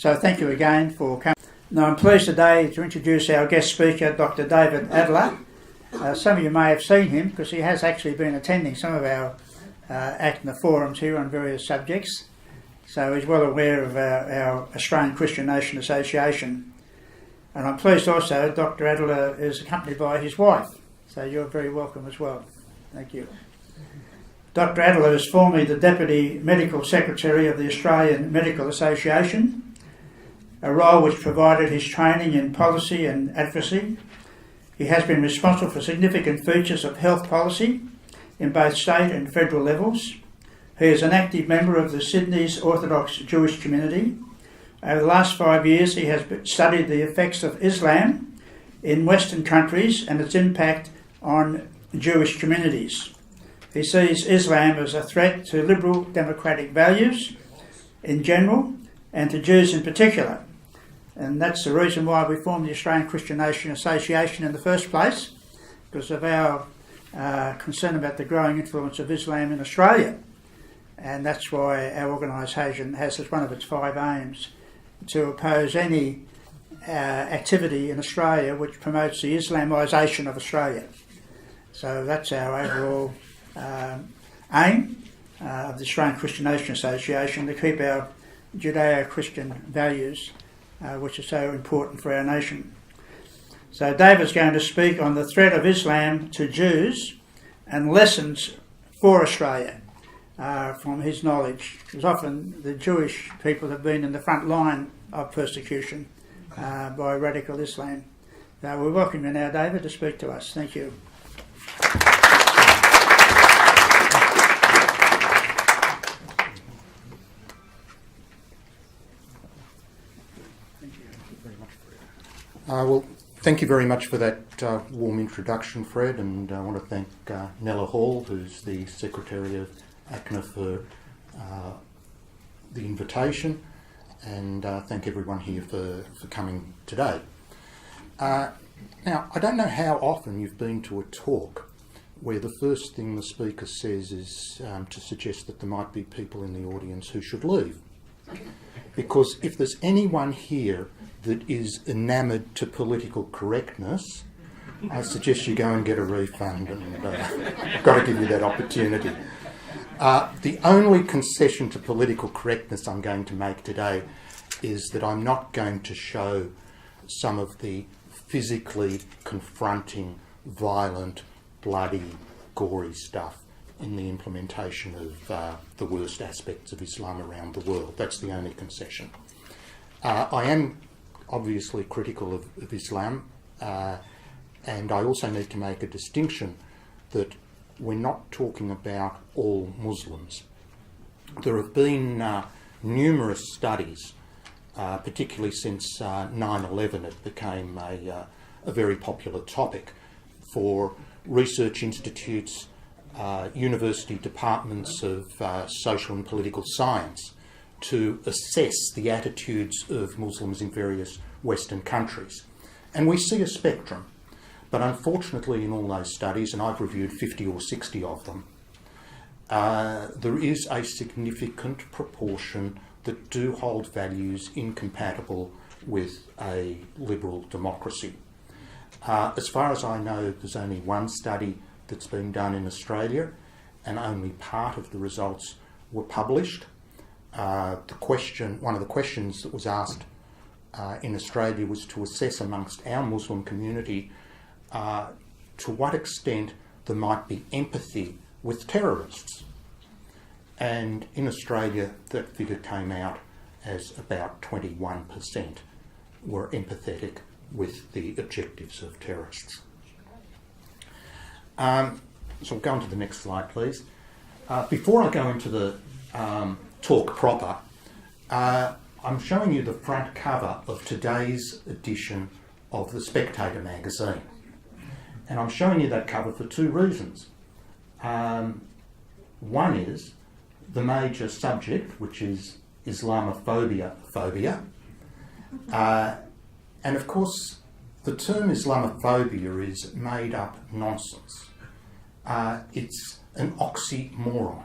So thank you again for coming. Now I'm pleased today to introduce our guest speaker, Dr. David Adler. Some of you may have seen him because he has actually been attending some of our ACNA forums here on various subjects. So he's well aware of our Australian Christian Nation Association. And I'm pleased also Dr. Adler is accompanied by his wife. So you're very welcome as well. Thank you. Dr. Adler is formerly the Deputy Medical Secretary of the Australian Medical Association, a role which provided his training in policy and advocacy. He has been responsible for significant features of health policy in both state and federal levels. He is an active member of the Sydney's Orthodox Jewish community. Over the last 5 years, he has studied the effects of Islam in Western countries and its impact on Jewish communities. He sees Islam as a threat to liberal democratic values in general and to Jews in particular. And that's the reason why we formed the Australian Christian Nation Association in the first place, because of our concern about the growing influence of Islam in Australia. And that's why our organisation has as one of its 5 aims to oppose any activity in Australia which promotes the Islamisation of Australia. So that's our overall aim of the Australian Christian Nation Association, to keep our Judeo-Christian values, which are so important for our nation. So David's going to speak on the threat of Islam to Jews and lessons for Australia from his knowledge, because often the Jewish people have been in the front line of persecution by radical Islam. So we welcome you now, David, to speak to us. Thank you. Well, thank you very much for that warm introduction, Fred, and I want to thank Nella Hall, who's the Secretary of ACNA, for the invitation, and thank everyone here for coming today. Now, I don't know how often you've been to a talk where the first thing the speaker says is to suggest that there might be people in the audience who should leave. Because if there's anyone here that is enamoured to political correctness, I suggest you go and get a refund, and I've got to give you that opportunity. The only concession to political correctness I'm going to make today is that I'm not going to show some of the physically confronting, violent, bloody, gory stuff in the implementation of the worst aspects of Islam around the world. That's the only concession. I am obviously critical of Islam, and I also need to make a distinction that we're not talking about all Muslims. There have been numerous studies, particularly since 9/11, it became a very popular topic for research institutes, university departments of social and political science to assess the attitudes of Muslims in various Western countries. And we see a spectrum, but unfortunately in all those studies, and I've reviewed 50 or 60 of them, there is a significant proportion that do hold values incompatible with a liberal democracy. As far as I know, there's only one study that's been done in Australia, and only part of the results were published. One of the questions that was asked in Australia was to assess amongst our Muslim community to what extent there might be empathy with terrorists. And in Australia, that figure came out as about 21% were empathetic with the objectives of terrorists. So we'll go on to the next slide, please. Before I go into the talk proper, I'm showing you the front cover of today's edition of The Spectator magazine. And I'm showing you that cover for 2 reasons. One is the major subject, which is Islamophobia. And of course, the term Islamophobia is made up nonsense. It's an oxymoron.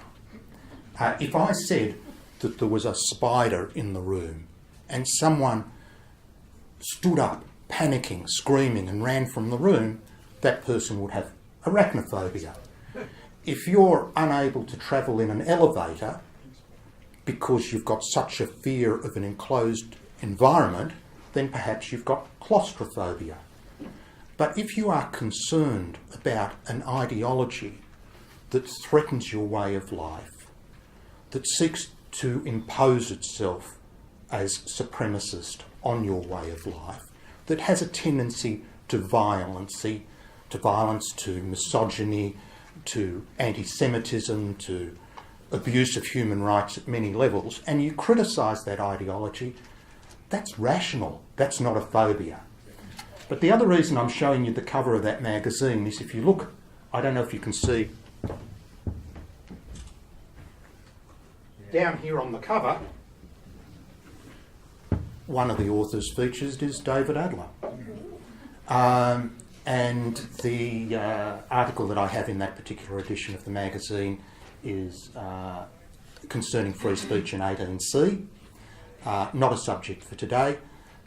If I said that there was a spider in the room, and someone stood up, panicking, screaming, and ran from the room, that person would have arachnophobia. If you're unable to travel in an elevator because you've got such a fear of an enclosed environment, then perhaps you've got claustrophobia. But if you are concerned about an ideology that threatens your way of life, that seeks to impose itself as supremacist on your way of life, that has a tendency to violence, to misogyny, to anti-Semitism, to abuse of human rights at many levels, and you criticise that ideology, that's rational. That's not a phobia. But the other reason I'm showing you the cover of that magazine is if you look, I don't know if you can see, down here on the cover, one of the authors featured is David Adler. And the article that I have in that particular edition of the magazine is concerning free speech in 18C. Not a subject for today,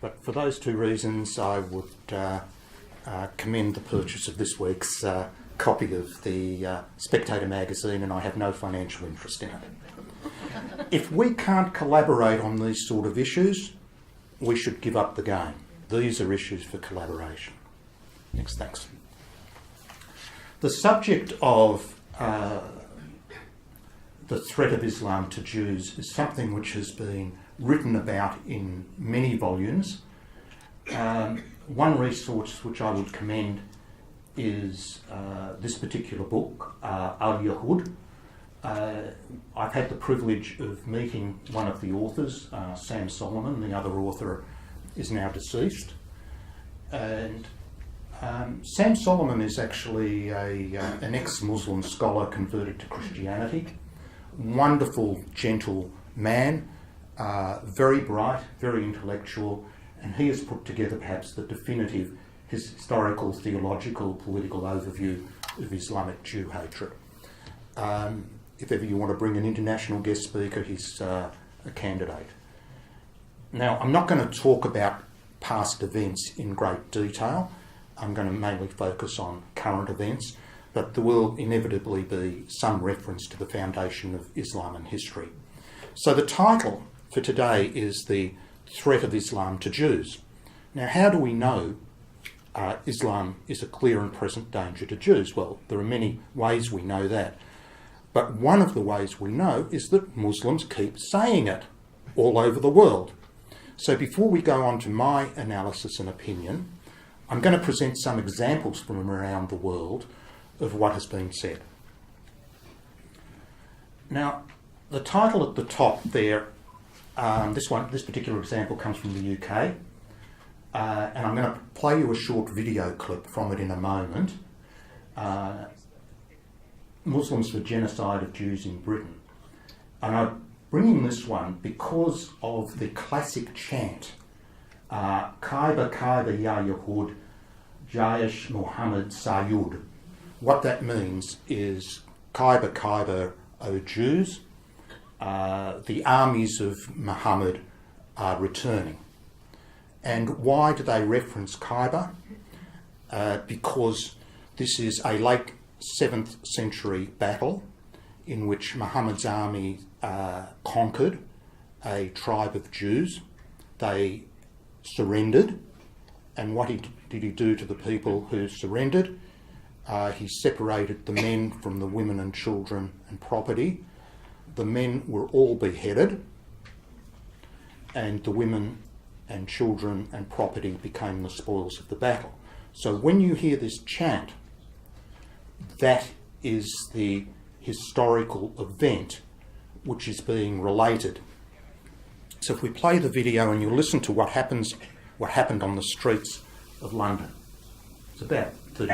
but for those two reasons I would commend the purchase of this week's copy of the Spectator magazine, and I have no financial interest in it. If we can't collaborate on these sort of issues, we should give up the game. These are issues for collaboration. Next, thanks. The subject of the threat of Islam to Jews is something which has been written about in many volumes. One resource which I would commend is this particular book, Al-Yahud. I've had the privilege of meeting one of the authors, Sam Solomon. The other author is now deceased. And Sam Solomon is actually an ex-Muslim scholar converted to Christianity. Wonderful, gentle man, very bright, very intellectual, and he has put together perhaps the definitive historical, theological, political overview of Islamic Jew hatred. If ever you want to bring an international guest speaker, he's a candidate. Now, I'm not going to talk about past events in great detail. I'm going to mainly focus on current events, but there will inevitably be some reference to the foundation of Islam and history. So the title for today is The Threat of Islam to Jews. Now, how do we know Islam is a clear and present danger to Jews? Well, there are many ways we know that. But one of the ways we know is that Muslims keep saying it all over the world. So before we go on to my analysis and opinion, I'm going to present some examples from around the world of what has been said. Now, the title at the top there, this particular example comes from the UK, and I'm going to play you a short video clip from it in a moment. Muslims for genocide of Jews in Britain. And I'm bringing this one because of the classic chant, Kaiba Kaiba Ya Yahud, Jayesh Muhammad Sayyid. What that means is, Kaiba Kaiba, O Jews, the armies of Muhammad are returning. And why do they reference Kaiba? Because this is a late 7th century battle in which Muhammad's army conquered a tribe of Jews. They surrendered, and what did he do to the people who surrendered? He separated the men from the women and children and property. The men were all beheaded, and the women and children and property became the spoils of the battle. So when you hear this chant, that is the historical event which is being related. So if we play the video and you listen to what happened on the streets of London. It's about 30.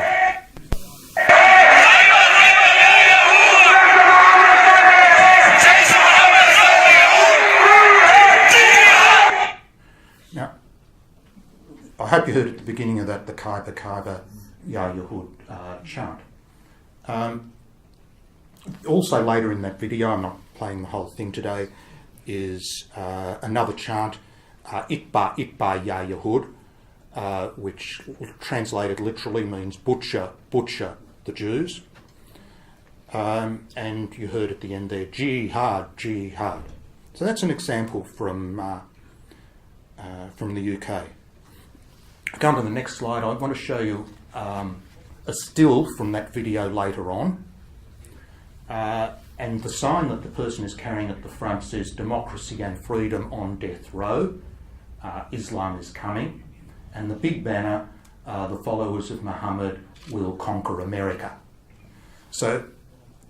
Now, I hope you heard at the beginning of that the Kaiba Kaiba Ya Yahud chant. Also later in that video, I'm not playing the whole thing today, is another chant, Itba Ya Yahud, which translated literally means butcher the Jews. And you heard at the end there, jihad. So that's an example from the UK. Going to the next slide, I want to show you a still from that video later on. And the sign that the person is carrying at the front says democracy and freedom on death row. Islam is coming. And the big banner, the followers of Muhammad will conquer America. So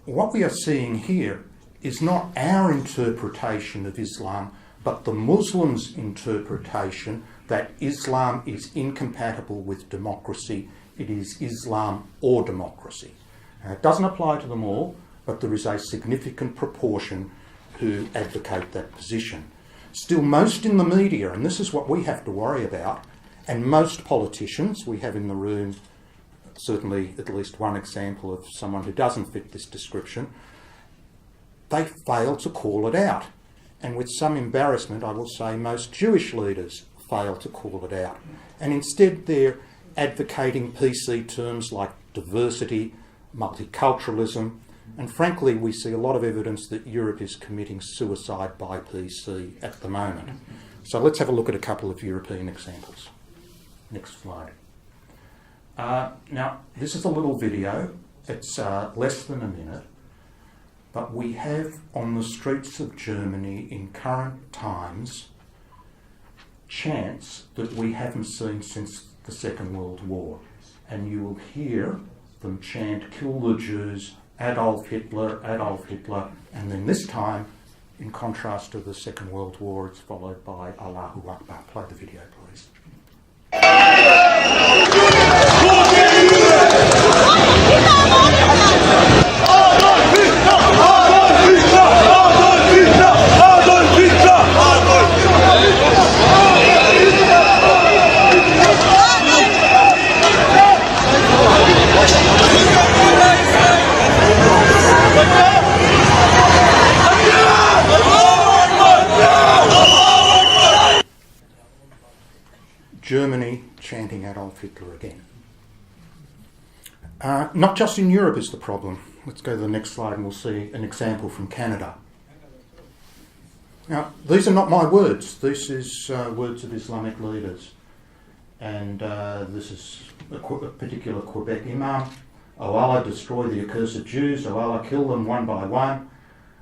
what we are seeing here is not our interpretation of Islam, but the Muslims' interpretation that Islam is incompatible with democracy. It is Islam or democracy. Now, it doesn't apply to them all, but there is a significant proportion who advocate that position. Still, most in the media, and this is what we have to worry about, and most politicians, we have in the room certainly at least one example of someone who doesn't fit this description, they fail to call it out. And with some embarrassment, I will say most Jewish leaders fail to call it out. And instead they're advocating PC terms like diversity, multiculturalism, and frankly we see a lot of evidence that Europe is committing suicide by PC at the moment. So let's have a look at a couple of European examples. Next slide. Now, this is a little video. It's less than a minute. But we have on the streets of Germany in current times chants that we haven't seen since the Second World War. And you will hear them chant, "Kill the Jews, Adolf Hitler," and then this time, in contrast to the Second World War, it's followed by Allahu Akbar. Play the video, please. Germany chanting Adolf Hitler again. Not just in Europe is the problem. Let's go to the next slide and we'll see an example from Canada. Now, these are not my words. This is words of Islamic leaders. And this is a particular Quebec imam. "Oh Allah, destroy the accursed Jews. Oh Allah, kill them one by one.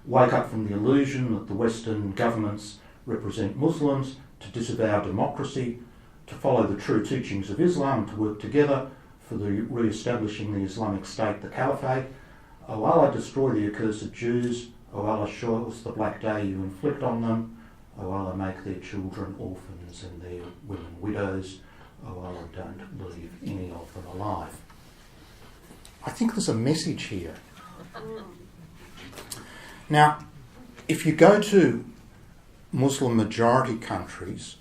Wake up from the illusion that the Western governments represent Muslims, to disavow democracy, to follow the true teachings of Islam, to work together for the re-establishing the Islamic State, the Caliphate. Oh Allah, destroy the accursed Jews. Oh Allah, show us the black day you inflict on them. Oh Allah, make their children orphans and their women widows. Oh Allah, don't leave any of them alive." I think there's a message here. Now, if you go to Muslim majority countries,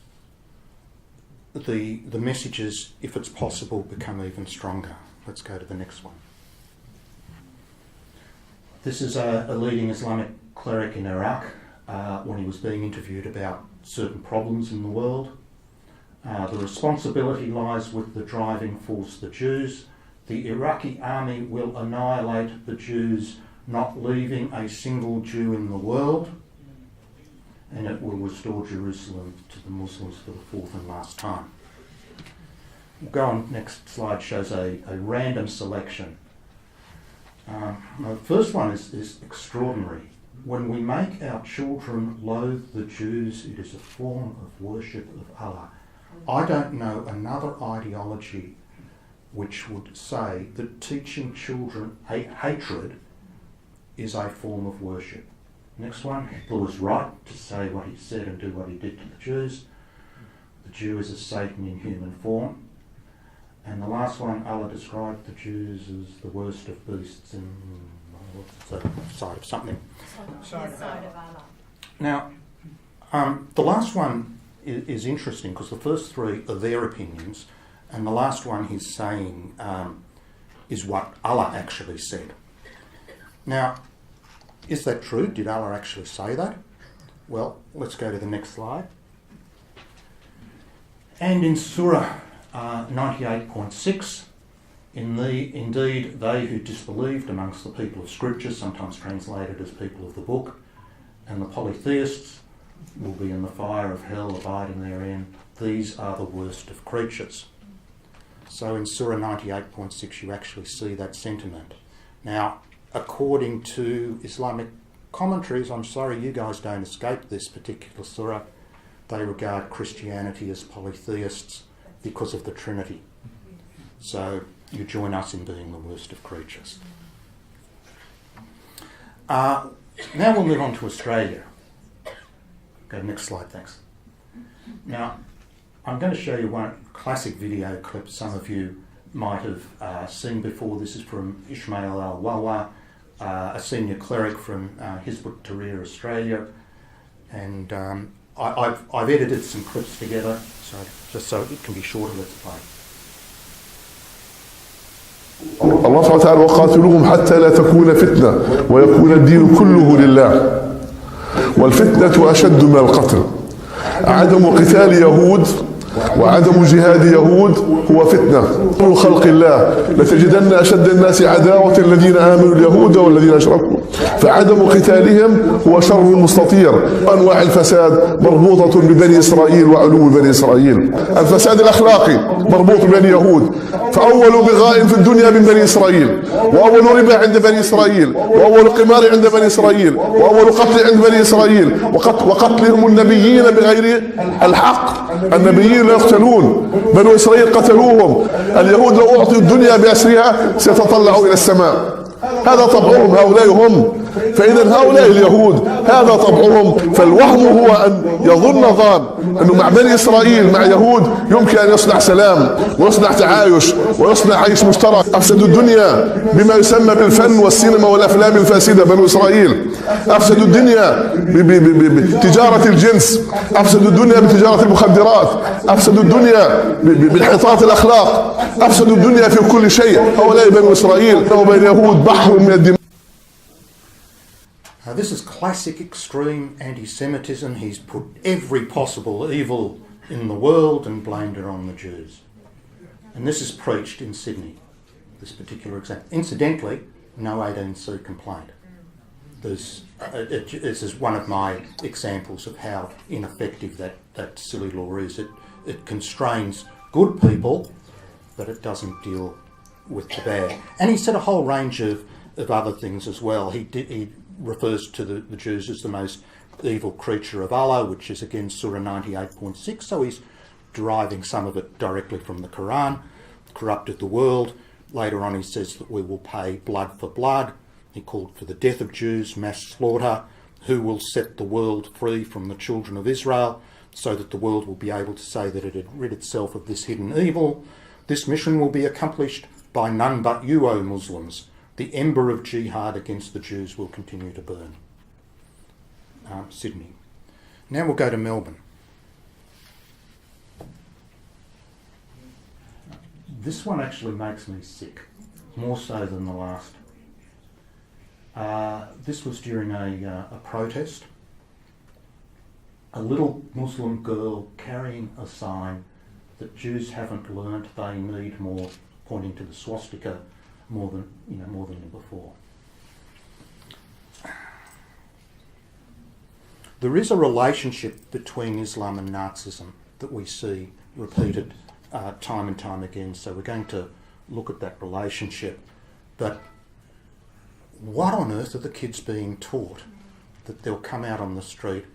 the messages, if it's possible, become even stronger. Let's go to the next one. This is a leading Islamic cleric in Iraq when he was being interviewed about certain problems in the world. The responsibility lies with the driving force, the Jews. The Iraqi army will annihilate the Jews, not leaving a single Jew in the world, and it will restore Jerusalem to the Muslims for the fourth and last time. We'll go on, next slide shows a random selection. The first one is extraordinary. "When we make our children loathe the Jews, it is a form of worship of Allah." I don't know another ideology which would say that teaching children hatred is a form of worship. Next one, "Hitler was right to say what he said and do what he did to the Jews. The Jew is a Satan in human form." And the last one, "Allah described the Jews as the worst of beasts in the side of something." Side of Allah. Now, the last one is interesting because the first three are their opinions, and the last one he's saying is what Allah actually said. Now, is that true? Did Allah actually say that? Well, let's go to the next slide. And in Surah 98.6, indeed they who disbelieved amongst the people of Scripture, sometimes translated as people of the book, and the polytheists will be in the fire of hell, abiding therein. These are the worst of creatures. So in Surah 98.6 you actually see that sentiment. Now, according to Islamic commentaries, I'm sorry you guys don't escape this particular surah, they regard Christianity as polytheists because of the Trinity. So you join us in being the worst of creatures. Now we'll move on to Australia. Go next slide, thanks. Now, I'm going to show you one classic video clip some of you might have seen before. This is from Ismail Al-Wawa, a senior cleric from Hizb ut-Tahrir Australia, and I've edited some clips together, so just so it can be shorter. Let's play. الله سبحانه وتعالى وقاتلوهم حتى لا تكون فتنة ويكون الدين كله لله والفتنة أشد من القتل عدم قتال يهود وعدم جهاد يهود هو فتنة كل خلق الله لتجدن أشد الناس عداوة الذين آمنوا اليهود والذين أشركوا فعدم قتالهم هو شر مستطير أنواع الفساد مربوطة ببني إسرائيل وعلو بني إسرائيل الفساد الأخلاقي مربوط ببني يهود فأول بغاء في الدنيا من بني إسرائيل وأول ربا عند بني إسرائيل وأول قمار عند بني إسرائيل وأول قتل عند بني إسرائيل وقتلهم النبيين بغير الحق النبيين لا يقتلون بنو إسرائيل قتلوهم اليهود لو أعطوا الدنيا بأسرها سيتطلعوا إلى السماء هذا طبعهم هؤلاء هم فإذا هؤلاء اليهود هذا طبعهم فالوهم هو أن يظن ظان أنه مع بني إسرائيل مع يهود يمكن أن يصنع سلام ويصنع تعايش ويصنع عيش مشترك أفسدوا الدنيا بما يسمى بالفن والسينما والأفلام الفاسدة بنو إسرائيل أفسدوا الدنيا بتجارة الجنس أفسدوا الدنيا بتجارة المخدرات أفسدوا الدنيا بانحطاط الأخلاق أفسدوا الدنيا في كل شيء هؤلاء بنو إسرائيل وبين يهود بحر من الدماء. This is classic extreme anti-Semitism. He's put every possible evil in the world and blamed it on the Jews. And this is preached in Sydney, this particular example. Incidentally, no 18C complaint. This is one of my examples of how ineffective that silly law is. It constrains good people, but it doesn't deal with the bad. And he said a whole range of other things as well. He refers to the Jews as the most evil creature of Allah, which is again Surah 98.6, so he's deriving some of it directly from the Quran. Corrupted the world. Later on he says that we will pay blood for blood. He called for the death of Jews, mass slaughter. Who will set the world free from the children of Israel, so that the world will be able to say that it had rid itself of this hidden evil. This mission will be accomplished by none but you, O Muslims. The ember of jihad against the Jews will continue to burn. Sydney. Now we'll go to Melbourne. This one actually makes me sick, more so than the last. This was during a protest. A little Muslim girl carrying a sign that Jews haven't learnt they need more, pointing to the swastika, more than before. There is a relationship between Islam and Nazism that we see repeated time and time again, so we're going to look at that relationship. But what on earth are the kids being taught that they'll come out on the street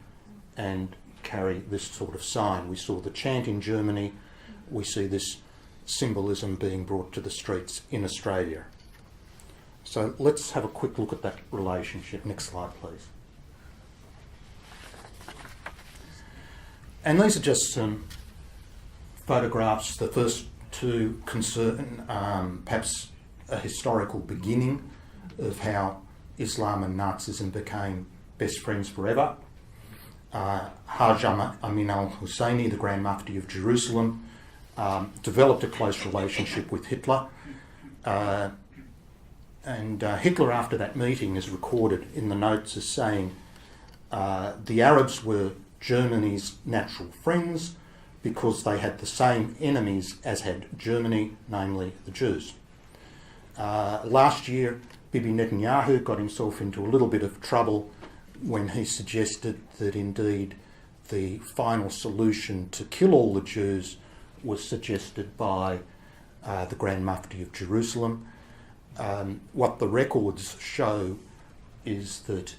and carry this sort of sign? We saw the chant in Germany, we see this symbolism being brought to the streets in Australia. So let's have a quick look at that relationship. Next slide, please. And these are just some photographs. The first two concern perhaps a historical beginning of how Islam and Nazism became best friends forever. Haj Amin al-Husseini, the Grand Mufti of Jerusalem, developed a close relationship with Hitler. And Hitler, after that meeting, is recorded in the notes as saying the Arabs were Germany's natural friends, because they had the same enemies as had Germany, namely the Jews. Last year, Bibi Netanyahu got himself into a little bit of trouble when he suggested that indeed the final solution to kill all the Jews was suggested by the Grand Mufti of Jerusalem. What the records show is that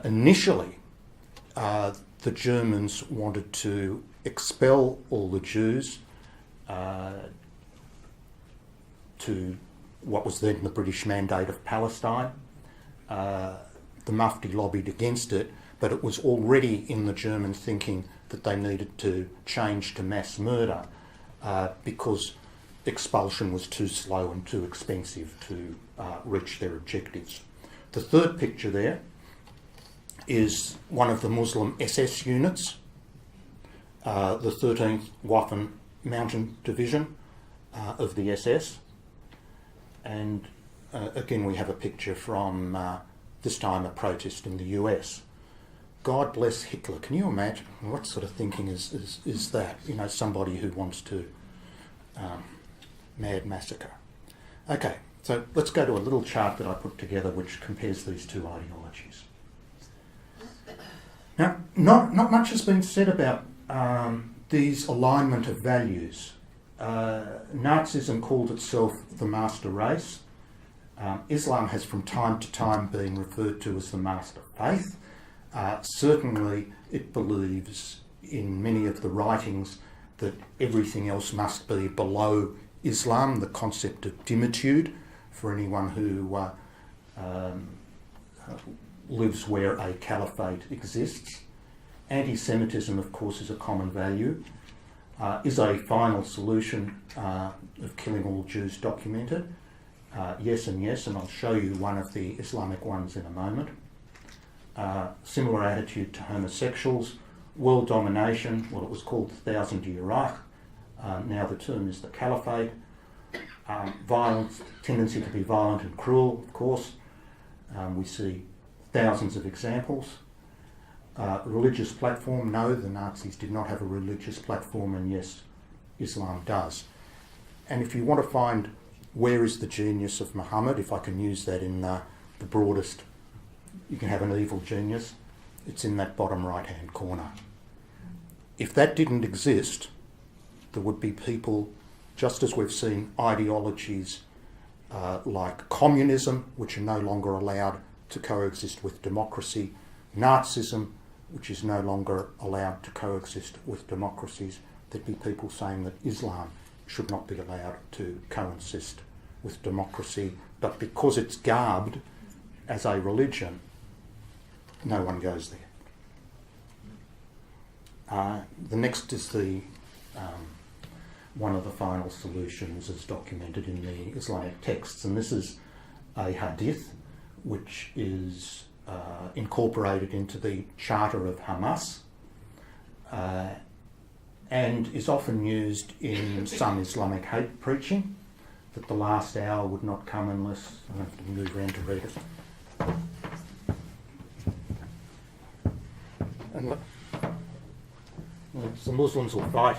initially the Germans wanted to expel all the Jews to what was then the British Mandate of Palestine. The Mufti lobbied against it, but it was already in the German thinking that they needed to change to mass murder because expulsion was too slow and too expensive to reach their objectives. The third picture there is one of the Muslim SS units, the 13th Waffen Mountain Division of the SS. And again, we have a picture from this time a protest in the US. God bless Hitler. Can you imagine what sort of thinking is that? You know, somebody who wants to mad massacre. Okay, so let's go to a little chart that I put together which compares these two ideologies. Now, not much has been said about these alignment of values. Nazism called itself the master race. Islam has from time to time been referred to as the master faith. Certainly it believes in many of the writings that everything else must be below Islam, the concept of dimitude for anyone who lives where a caliphate exists. Anti-Semitism, of course, is a common value. Is a final solution of killing all Jews documented? Yes and yes, and I'll show you one of the Islamic ones in a moment. Similar attitude to homosexuals. World domination, well, it was called the 1,000-Year Reich. Now the term is the Caliphate. Violence, tendency to be violent and cruel, of course. We see thousands of examples. Religious platform, no, the Nazis did not have a religious platform, and yes, Islam does. And if you want to find where is the genius of Muhammad, if I can use that in the broadest, you can have an evil genius, it's in that bottom right-hand corner. If that didn't exist, there would be people, just as we've seen ideologies like communism, which are no longer allowed to coexist with democracy, Nazism, which is no longer allowed to coexist with democracies, there'd be people saying that Islam should not be allowed to coexist with democracy, but because it's garbed as a religion, no one goes there. The next is the one of the final solutions as documented in the Islamic texts, and this is a hadith which is incorporated into the Charter of Hamas and is often used in some Islamic hate preaching, that the last hour would not come unless, I have to move around to read it. And look, the Muslims will fight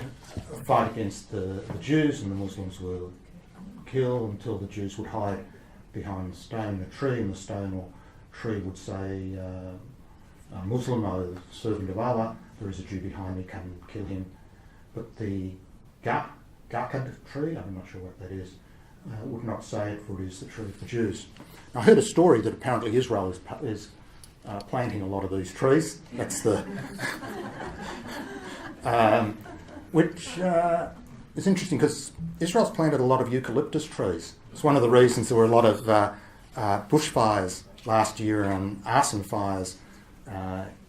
against the Jews, and the Muslims will kill until the Jews would hide behind the stone, a tree, and the stone or tree would say, Muslim, O servant of Allah, there is a Jew behind me, come and kill him. But the Gakad tree, I'm not sure what that is, would not say it, for it is the tree of the Jews. I heard a story that apparently Israel is planting a lot of these trees. That's the... which is interesting because Israel's planted a lot of eucalyptus trees. It's one of the reasons there were a lot of bushfires last year and arson fires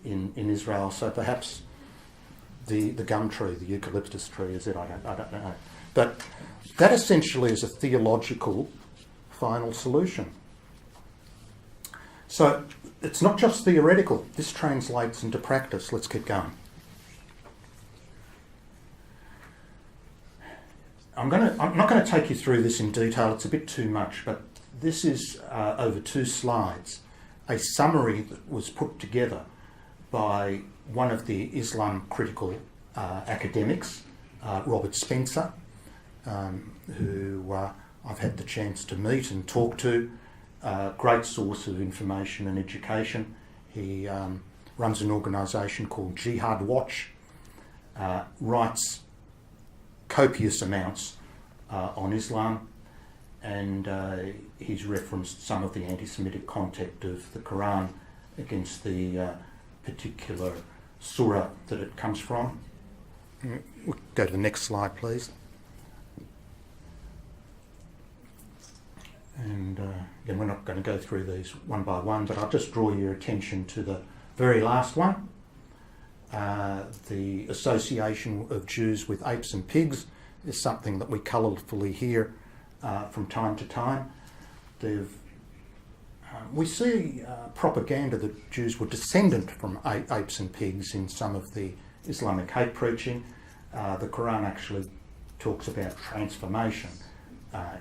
in Israel. So perhaps the gum tree, the eucalyptus tree is it, I don't know. But that essentially is a theological final solution. So it's not just theoretical, this translates into practice. Let's keep going. I'm not going to take you through this in detail, it's a bit too much, but this is, over 2 slides, a summary that was put together by one of the Islam critical academics, Robert Spencer, who I've had the chance to meet and talk to. Great source of information and education. He runs an organisation called Jihad Watch, writes copious amounts on Islam, and he's referenced some of the anti-Semitic content of the Quran against the particular surah that it comes from. We'll go to the next slide, please. And again, we're not going to go through these one by one, but I'll just draw your attention to the very last one. The association of Jews with apes and pigs is something that we colourfully hear from time to time. We see propaganda that Jews were descendant from apes and pigs in some of the Islamic hate preaching. The Quran actually talks about transformation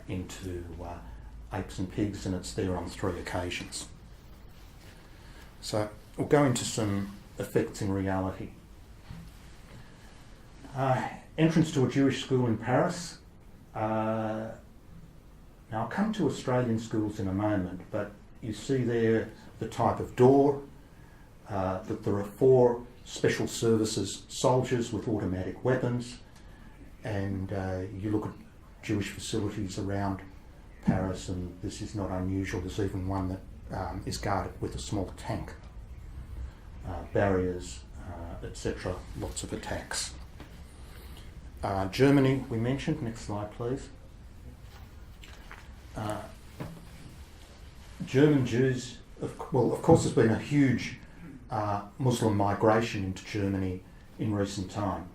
into apes and pigs, and it's there on 3 occasions. So we'll go into some effects in reality. Entrance to a Jewish school in Paris. Now I'll come to Australian schools in a moment, but you see there the type of door, that there are 4 special services soldiers with automatic weapons, and you look at Jewish facilities around Paris, and this is not unusual. There's even one that is guarded with a small tank. Barriers, etc. Lots of attacks. Germany, we mentioned. Next slide, please. German Jews, of course, there's been a huge Muslim migration into Germany in recent time.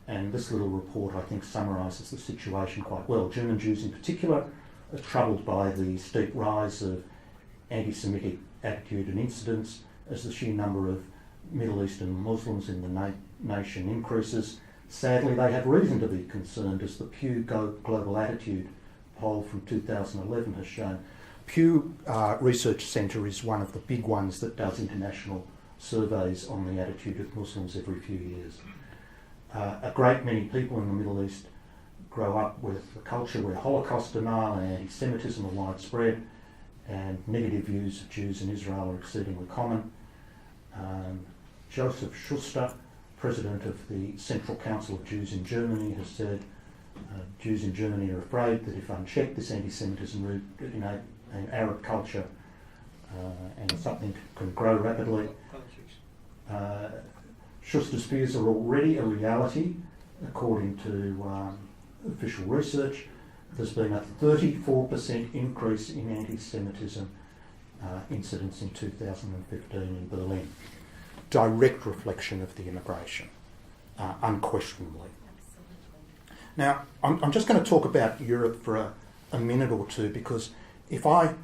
And this little report, I think, summarises the situation quite well. German Jews in particular are troubled by the steep rise of anti-Semitic attitude and incidents as the sheer number of Middle Eastern Muslims in the nation increases. Sadly, they have reason to be concerned, as the Pew Global Attitude poll from 2011 has shown. Pew Research Centre is one of the big ones that does international surveys on the attitude of Muslims every few years. A great many people in the Middle East grow up with a culture where Holocaust denial and anti-Semitism are widespread, and negative views of Jews in Israel are exceedingly common. Joseph Schuster, president of the Central Council of Jews in Germany, has said Jews in Germany are afraid that if unchecked, this anti-Semitism rooted in an Arab culture and something can grow rapidly. Schuster's fears are already a reality, according to official research. There's been a 34% increase in anti-Semitism incidents in 2015 in Berlin. Direct reflection of the immigration, unquestionably. Now, I'm just going to talk about Europe for a minute or two, because if I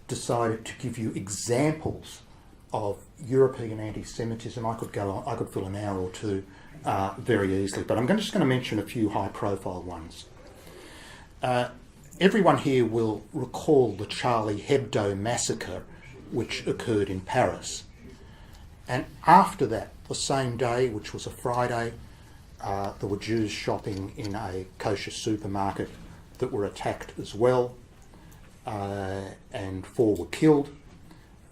decided to give you examples of European anti-Semitism, I could go on, I could fill an hour or two very easily, but I'm just going to mention a few high-profile ones. Everyone here will recall the Charlie Hebdo massacre, which occurred in Paris. And after that, the same day, which was a Friday, there were Jews shopping in a kosher supermarket that were attacked as well, and 4 were killed.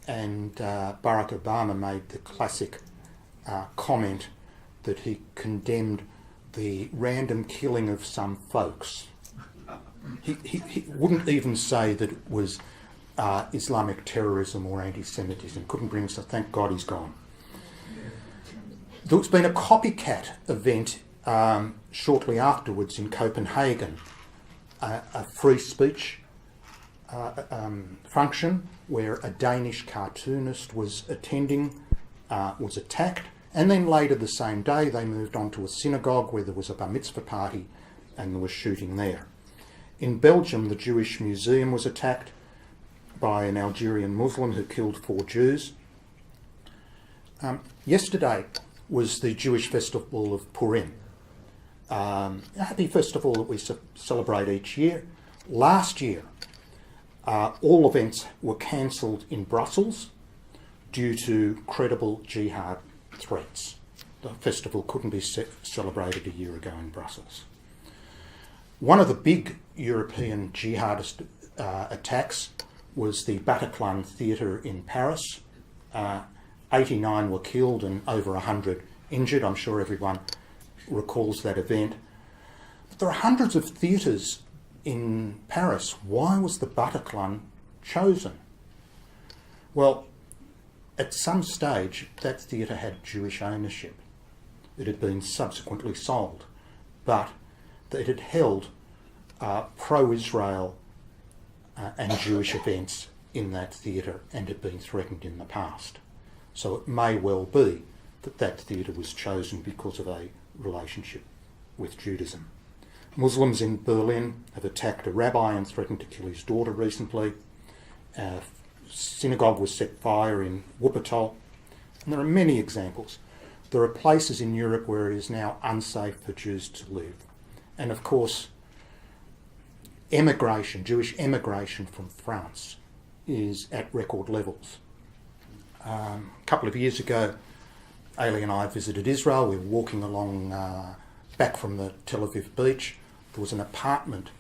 And Barack Obama made the classic comment that he condemned the random killing of some folks. He wouldn't even say that it was Islamic terrorism or anti-Semitism. Couldn't bring us to, thank God he's gone. There's been a copycat event shortly afterwards in Copenhagen, a free speech function where a Danish cartoonist was attending, was attacked, and then later the same day they moved on to a synagogue where there was a bar mitzvah party and there was shooting there. In Belgium, the Jewish Museum was attacked by an Algerian Muslim who killed 4 Jews. Yesterday was the Jewish festival of Purim, a happy festival that we celebrate each year. Last year, all events were cancelled in Brussels due to credible jihad threats. the festival couldn't be celebrated a year ago in Brussels. One of the big European jihadist attacks was the Bataclan Theatre in Paris. 89 were killed and over 100 injured. I'm sure everyone recalls that event. But there are hundreds of theatres in Paris. Why was the Bataclan chosen? Well, at some stage, that theatre had Jewish ownership. It had been subsequently sold, but it had held pro-Israel and Jewish events in that theatre and had been threatened in the past. So it may well be that that theatre was chosen because of a relationship with Judaism. Muslims in Berlin have attacked a rabbi and threatened to kill his daughter recently. A synagogue was set fire in Wuppertal. And there are many examples. There are places in Europe where it is now unsafe for Jews to live. And of course, emigration, Jewish emigration from France is at record levels. A couple of years ago, Ailey and I visited Israel. We were walking along back from the Tel Aviv beach. There was an apartment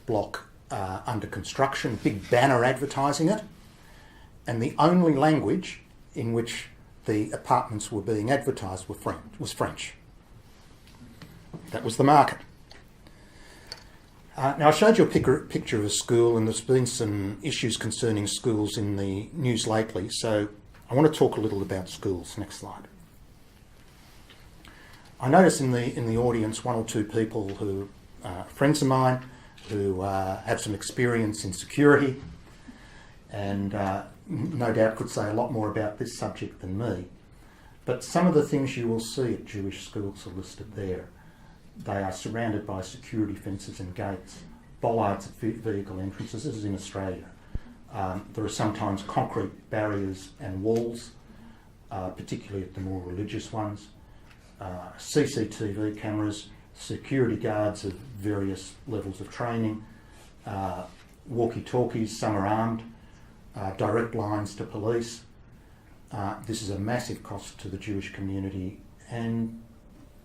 block under construction, big banner advertising it, and the only language in which the apartments were being advertised was French. That was the market. Now I showed you a picture of a school, and there's been some issues concerning schools in the news lately, so I want to talk a little about schools. Next slide. I notice in the audience one or two people who are friends of mine who have some experience in security and no doubt could say a lot more about this subject than me. But some of the things you will see at Jewish schools are listed there. They are surrounded by security fences and gates, bollards at vehicle entrances. This is in Australia. There are sometimes concrete barriers and walls, particularly at the more religious ones. CCTV cameras, security guards of various levels of training, walkie-talkies, some are armed, direct lines to police. This is a massive cost to the Jewish community and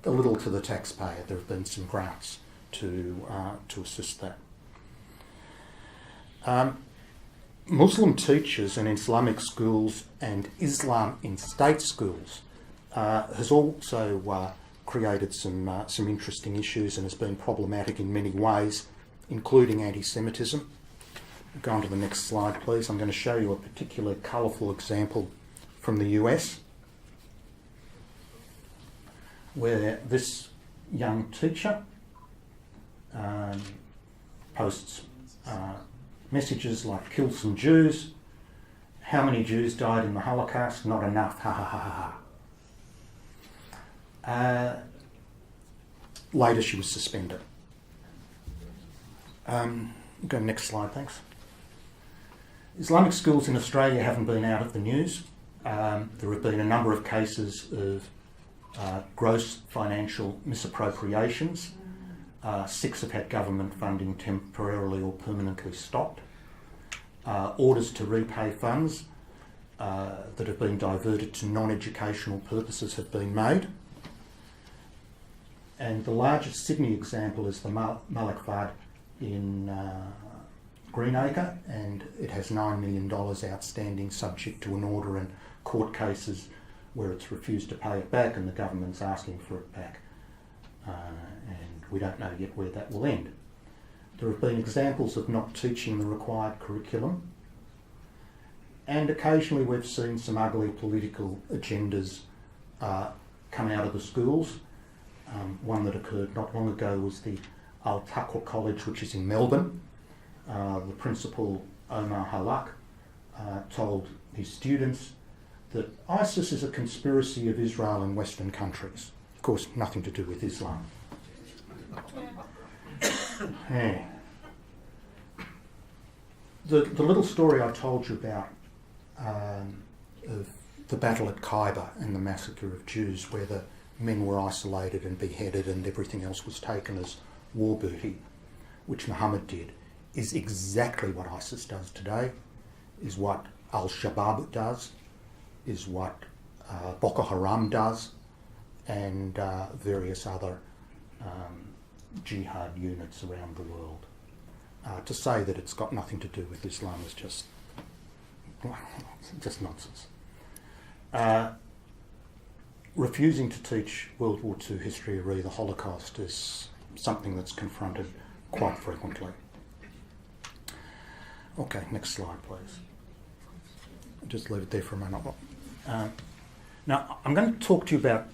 a little to the taxpayer. There have been some grants to assist that. Muslim teachers in Islamic schools and Islam in state schools has also created some interesting issues and has been problematic in many ways, including anti-Semitism. Go on to the next slide, please. I'm going to show you a particular colourful example from the US, where this young teacher posts messages like "kill some Jews," "how many Jews died in the Holocaust? Not enough, ha ha ha ha ha." Later she was suspended. Go next slide, thanks. Islamic schools in Australia haven't been out of the news. There have been a number of cases of gross financial misappropriations. 6 have had government funding temporarily or permanently stopped. Orders to repay funds that have been diverted to non-educational purposes have been made. And the largest Sydney example is the Malik Fad in Greenacre, and it has $9 million outstanding subject to an order and court cases where it's refused to pay it back and the government's asking for it back. And we don't know yet where that will end. There have been examples of not teaching the required curriculum, and occasionally we've seen some ugly political agendas come out of the schools. One that occurred not long ago was the Al Taqwa College, which is in Melbourne. The principal, Omar Halak, told his students that ISIS is a conspiracy of Israel and Western countries. Of course, nothing to do with Islam. Yeah. The little story I told you about of the battle at Khyber and the massacre of Jews, where the men were isolated and beheaded and everything else was taken as war booty, which Muhammad did, is exactly what ISIS does today, is what Al-Shabaab does, is what Boko Haram does, and various other jihad units around the world. To say that it's got nothing to do with Islam is just nonsense. Refusing to teach World War II history or the Holocaust is something that's confronted quite frequently. Okay, next slide, please. Just leave it there for a moment. Now, I'm going to talk to you about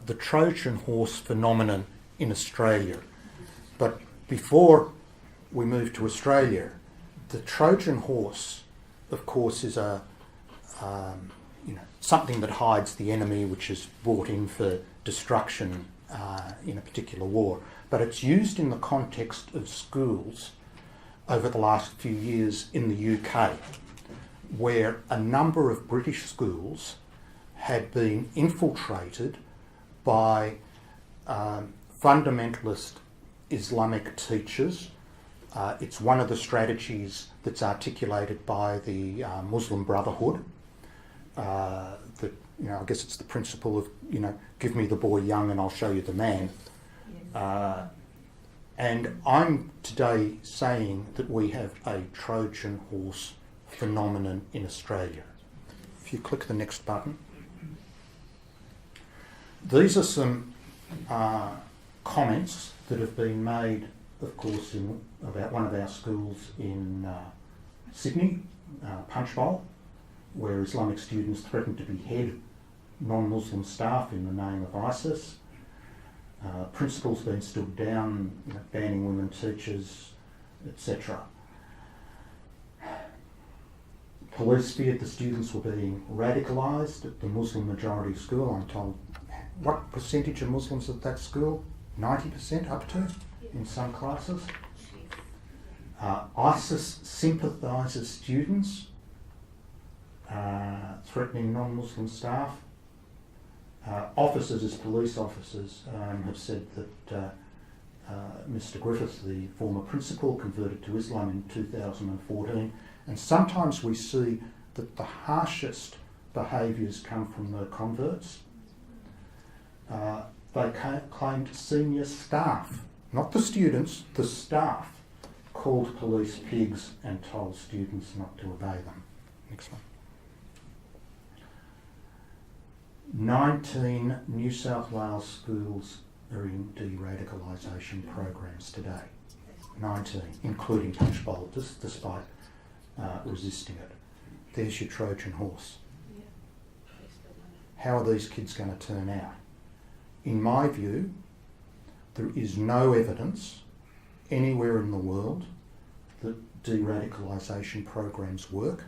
the Trojan horse phenomenon in Australia. But before we move to Australia, the Trojan horse, of course, is something that hides the enemy, which is brought in for destruction in a particular war. But it's used in the context of schools over the last few years in the UK, where a number of British schools had been infiltrated by fundamentalist Islamic teachers. It's one of the strategies that's articulated by the Muslim Brotherhood. I guess it's the principle of, give me the boy young and I'll show you the man. And I'm today saying that we have a Trojan horse phenomenon in Australia. If you click the next button. These are some comments that have been made, of course, about one of our schools in Sydney, Punchbowl, where Islamic students threatened to behead non-Muslim staff in the name of ISIS. Principals being stood down, banning women teachers, etc. Police feared the students were being radicalised at the Muslim majority school. I'm told, what percentage of Muslims at that school? 90% up to, in some classes. ISIS sympathises students, threatening non-Muslim staff. Officers, as police officers, have said that Mr. Griffith, the former principal, converted to Islam in 2014, and sometimes we see that the harshest behaviours come from the converts. They claimed senior staff, not the students, the staff, called police pigs and told students not to obey them. Next one. 19 New South Wales schools are in de-radicalisation programs today. 19, including Punchbowl, despite resisting it. There's your Trojan horse. How are these kids going to turn out? In my view, there is no evidence anywhere in the world that de-radicalisation programs work.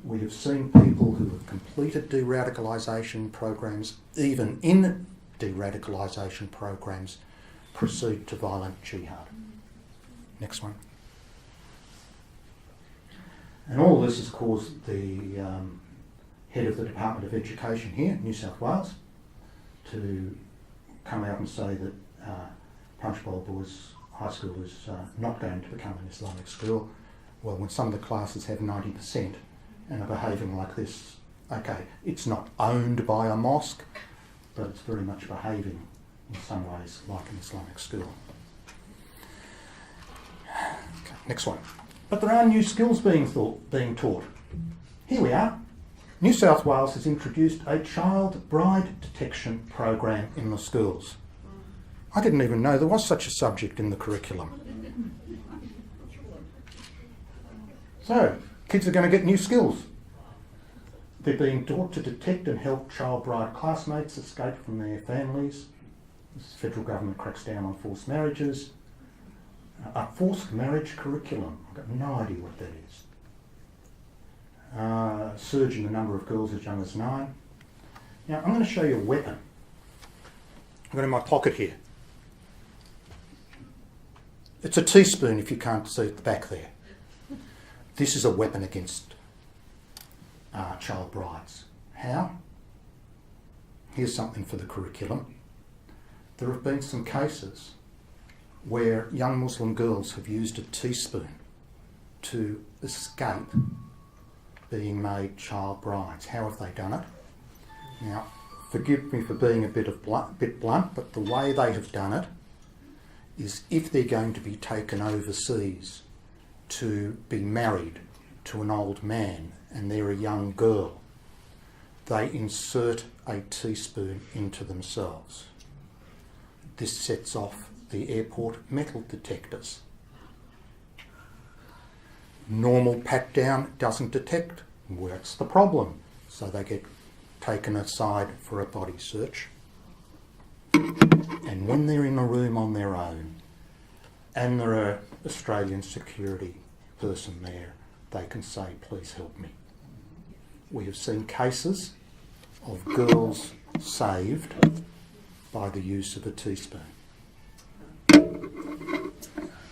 We have seen people who have completed de-radicalisation programs, even in de-radicalisation programs, proceed to violent jihad. Next one. And all this has caused the head of the Department of Education here, New South Wales, to come out and say that Punchbowl Boys High School is not going to become an Islamic school. Well, when some of the classes have 90% and are behaving like this, okay, it's not owned by a mosque, but it's very much behaving in some ways like an Islamic school. Okay, next one. But there are new skills being taught. Here we are. New South Wales has introduced a child bride detection program in the schools. I didn't even know there was such a subject in the curriculum. So, kids are going to get new skills. They're being taught to detect and help child bride classmates escape from their families. The federal government cracks down on forced marriages. A forced marriage curriculum. I've got no idea what that is. Surge in the number of girls as young as 9. Now, I'm going to show you a weapon. I've got it in my pocket here. It's a teaspoon if you can't see at the back there. This is a weapon against child brides. How? Here's something for the curriculum. There have been some cases where young Muslim girls have used a teaspoon to escape being made child brides. How have they done it? Now, forgive me for being a bit blunt, but the way they have done it is if they're going to be taken overseas to be married to an old man and they're a young girl, they insert a teaspoon into themselves. This sets off the airport metal detectors. Normal pat down doesn't detect. What's the problem? So they get taken aside for a body search. And when they're in a room on their own and there are Australian security person there, they can say, please help me. We have seen cases of girls saved by the use of a teaspoon.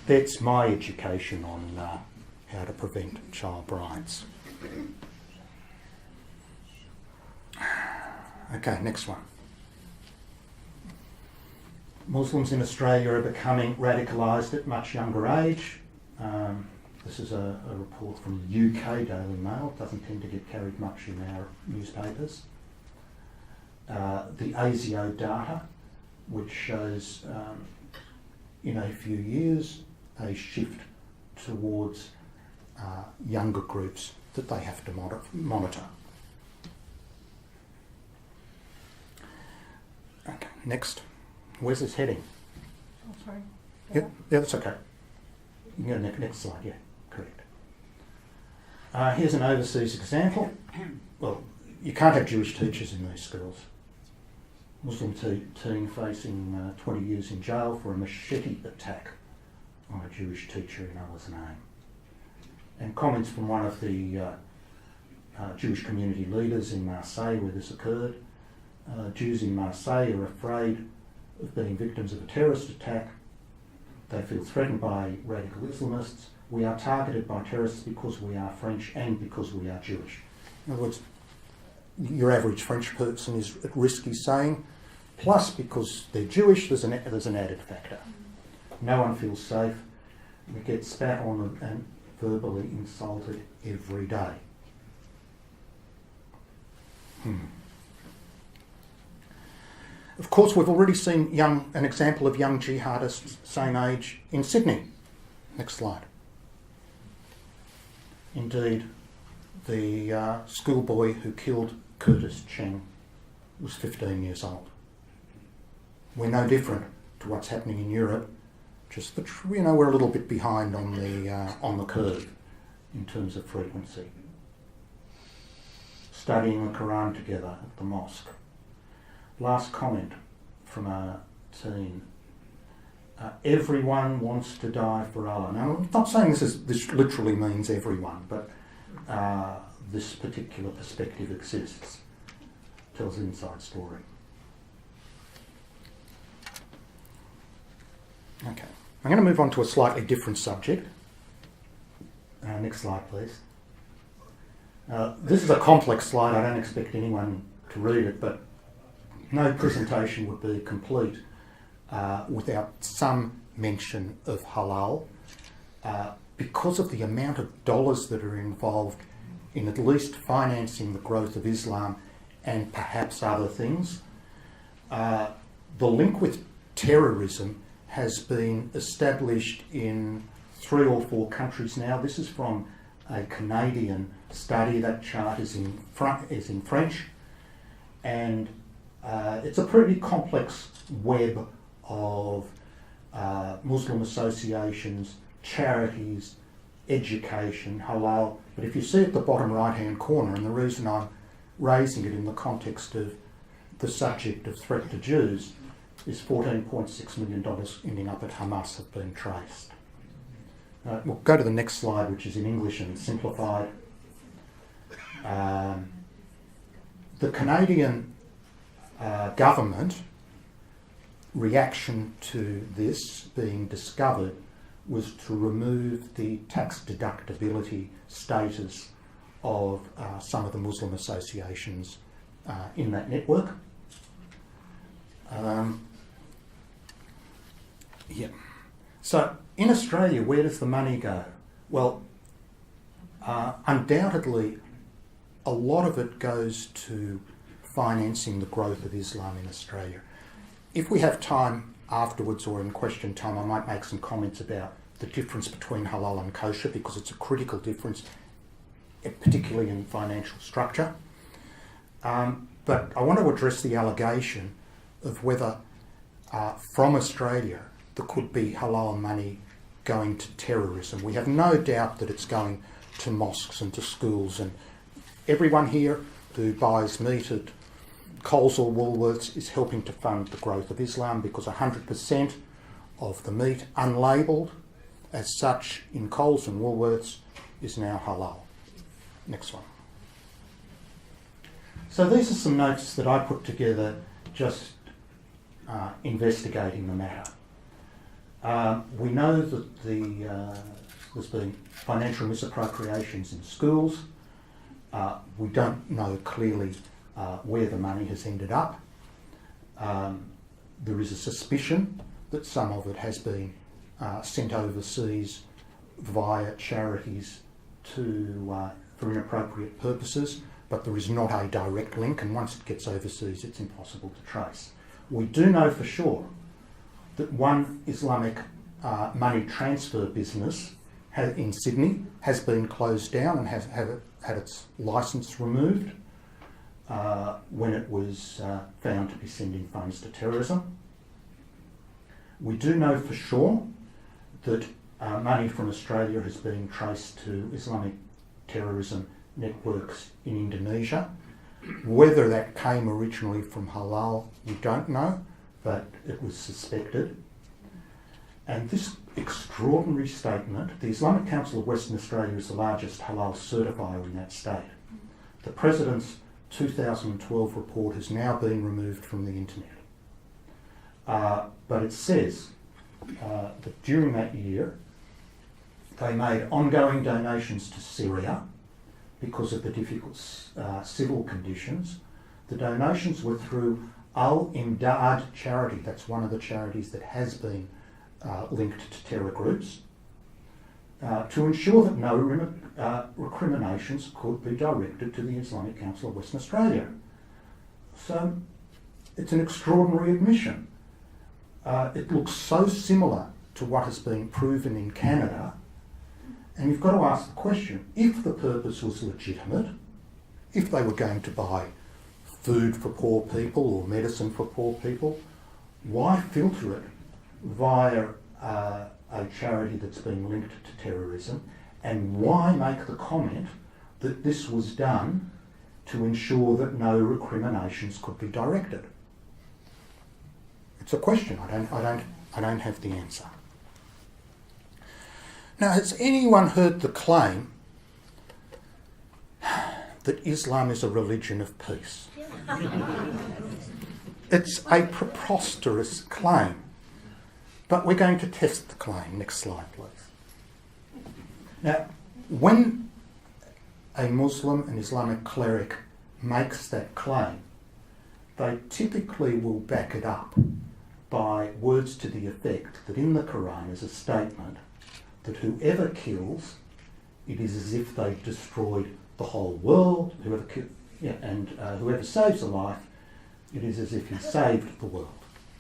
That's my education on how to prevent child brides. Okay, next one. Muslims in Australia are becoming radicalised at much younger age. This is a report from the UK Daily Mail. It doesn't tend to get carried much in our newspapers. The ASIO data, which shows in a few years a shift towards younger groups that they have to monitor. Okay, next. Where's this heading? Oh, sorry. Yeah, that's okay. You can go to the next slide, yeah, correct. Here's an overseas example. Well, you can't have Jewish teachers in these schools. Muslim teen facing 20 years in jail for a machete attack on a Jewish teacher in Allah's name. And comments from one of the Jewish community leaders in Marseille where this occurred. Jews in Marseille are afraid of being victims of a terrorist attack. They feel threatened by radical Islamists. We are targeted by terrorists because we are French and because we are Jewish. In other words, your average French person is at risk, he's saying, plus because they're Jewish, there's an added factor. No one feels safe. We get spat on and verbally insulted every day. Of course, we've already seen an example of young jihadists, same age, in Sydney. Next slide. Indeed, the schoolboy who killed Curtis Cheng was 15 years old. We're no different to what's happening in Europe, just that we're a little bit behind on the curve in terms of frequency. Studying the Quran together at the mosque. Last comment from a teen. Everyone wants to die for Allah. Now, I'm not saying this literally means everyone, but this particular perspective exists. Tells an inside story. Okay, I'm going to move on to a slightly different subject. Next slide, please. This is a complex slide. I don't expect anyone to read it, but no presentation would be complete without some mention of halal, because of the amount of dollars that are involved in at least financing the growth of Islam and perhaps other things. The link with terrorism has been established in 3 or 4 countries now. This is from a Canadian study. That chart is in French, and it's a pretty complex web of Muslim associations, charities, education, halal. But if you see at the bottom right-hand corner, and the reason I'm raising it in the context of the subject of threat to Jews, is $14.6 million ending up at Hamas have been traced. We'll go to the next slide, which is in English and simplified. The Canadian government reaction to this being discovered was to remove the tax deductibility status of some of the Muslim associations in that network. So in Australia, where does the money go? Well, undoubtedly, a lot of it goes to financing the growth of Islam in Australia. If we have time afterwards or in question time, I might make some comments about the difference between halal and kosher, because it's a critical difference, particularly in financial structure. But I want to address the allegation of whether from Australia there could be halal money going to terrorism. We have no doubt that it's going to mosques and to schools, and everyone here who buys meat at Coles or Woolworths is helping to fund the growth of Islam, because 100% of the meat unlabelled as such in Coles and Woolworths is now halal. Next one. So these are some notes that I put together just investigating the matter. We know that there's been financial misappropriations in schools. We don't know clearly where the money has ended up. There is a suspicion that some of it has been sent overseas via charities for inappropriate purposes, but there is not a direct link, and once it gets overseas it's impossible to trace. We do know for sure that one Islamic money transfer business in Sydney has been closed down and has had its licence removed when it was found to be sending funds to terrorism. We do know for sure that money from Australia has been traced to Islamic terrorism networks in Indonesia. Whether that came originally from halal, we don't know, but it was suspected. And this extraordinary statement, the Islamic Council of Western Australia is the largest halal certifier in that state. The President's 2012 report has now been removed from the internet. But it says that during that year, they made ongoing donations to Syria because of the difficult civil conditions. The donations were through Al-Imdad charity. That's one of the charities that has been linked to terror groups, to ensure that no recriminations could be directed to the Islamic Council of Western Australia. So it's an extraordinary admission. It looks so similar to what has been proven in Canada, and you've got to ask the question, if the purpose was legitimate, if they were going to buy food for poor people or medicine for poor people, why filter it via a charity that's been linked to terrorism, and why make the comment that this was done to ensure that no recriminations could be directed? It's a question. I don't have the answer. Now, has anyone heard the claim that Islam is a religion of peace? It's a preposterous claim. But we're going to test the claim. Next slide, please. Now, when a Muslim and Islamic cleric makes that claim, they typically will back it up by words to the effect that in the Quran is a statement that whoever kills, it is as if they've destroyed the whole world. Whoever saves a life, it is as if he saved the world.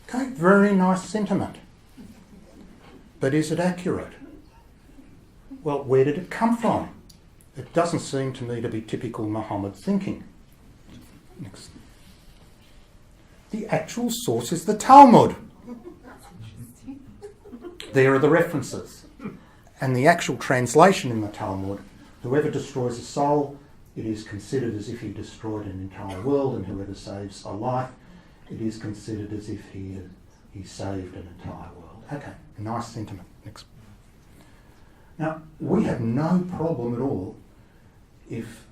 Okay, very nice sentiment. But is it accurate? Well, where did it come from? It doesn't seem to me to be typical Muhammad thinking. Next. The actual source is the Talmud. There are the references. And the actual translation in the Talmud, whoever destroys a soul, it is considered as if he destroyed an entire world, and whoever saves a life, it is considered as if he saved an entire world. Okay, nice sentiment. Next. Now, we have no problem at all if